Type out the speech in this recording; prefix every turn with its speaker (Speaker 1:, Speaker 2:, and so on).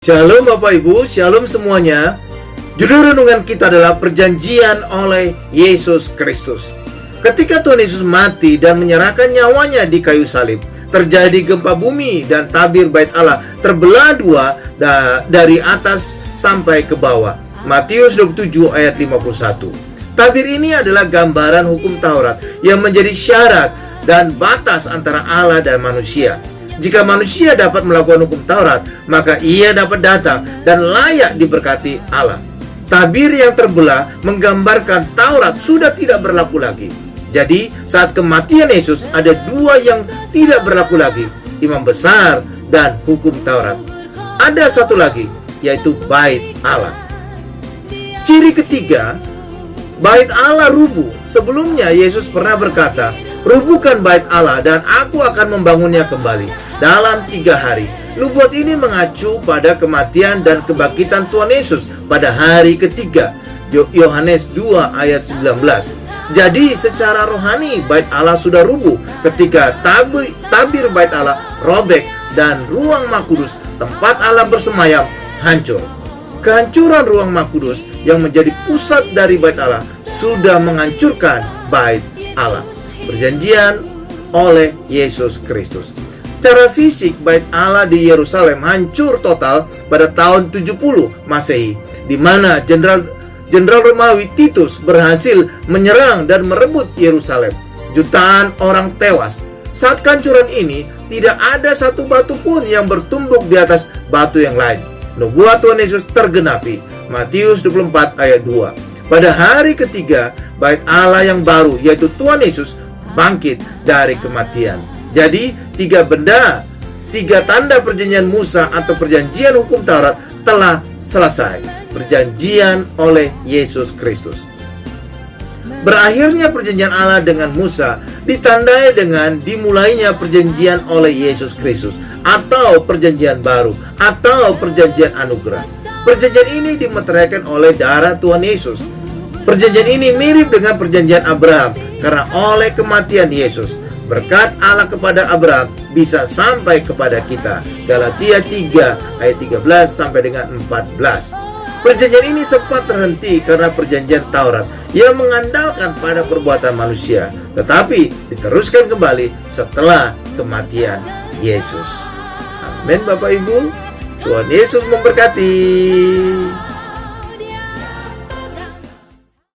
Speaker 1: Shalom Bapak Ibu, Shalom semuanya. Judul renungan kita adalah perjanjian oleh Yesus Kristus. Ketika Tuhan Yesus mati dan menyerahkan nyawanya di kayu salib, terjadi gempa bumi dan tabir bait Allah terbelah dua dari atas sampai ke bawah. Matius 27 ayat 51. Tabir ini adalah gambaran hukum Taurat yang menjadi syarat dan batas antara Allah dan manusia. Jika manusia dapat melakukan hukum Taurat, maka ia dapat datang dan layak diberkati Allah. Tabir yang terbelah menggambarkan Taurat sudah tidak berlaku lagi. Jadi, saat kematian Yesus ada dua yang tidak berlaku lagi, imam besar dan hukum Taurat. Ada satu lagi, yaitu bait Allah. Ciri ketiga, bait Allah rubuh. Sebelumnya Yesus pernah berkata, "Rubuhkan bait Allah dan aku akan membangunnya kembali dalam 3 hari." Nubuat ini mengacu pada kematian dan kebangkitan Tuhan Yesus pada hari ketiga. Yohanes 2 ayat 19. Jadi secara rohani bait Allah sudah rubuh ketika tabir bait Allah robek dan ruang Maha Kudus, tempat Allah bersemayam, hancur. Kehancuran ruang Maha Kudus yang menjadi pusat dari bait Allah sudah menghancurkan bait Allah. Perjanjian oleh Yesus Kristus. Secara fisik, bait Allah di Yerusalem hancur total pada tahun 70 Masehi, di mana Jenderal Romawi Titus berhasil menyerang dan merebut Yerusalem. Jutaan orang tewas. Saat kehancuran ini, tidak ada satu batu pun yang bertumbuk di atas batu yang lain. Nubuat Tuhan Yesus tergenapi. Matius 24 ayat 2. Pada hari ketiga, bait Allah yang baru, yaitu Tuhan Yesus, bangkit dari kematian. Jadi, 3 tanda perjanjian Musa atau perjanjian hukum Taurat telah selesai. Perjanjian oleh Yesus Kristus. Berakhirnya perjanjian Allah dengan Musa ditandai dengan dimulainya perjanjian oleh Yesus Kristus atau perjanjian baru atau perjanjian anugerah. Perjanjian ini dimeteraikan oleh darah Tuhan Yesus. Perjanjian ini mirip dengan perjanjian Abraham karena oleh kematian Yesus, berkat Allah kepada Abraham bisa sampai kepada kita. Galatia 3 ayat 13 sampai dengan 14. Perjanjian ini sempat terhenti karena perjanjian Taurat yang mengandalkan pada perbuatan manusia, tetapi diteruskan kembali setelah kematian Yesus. Amin Bapak Ibu. Tuhan Yesus memberkati.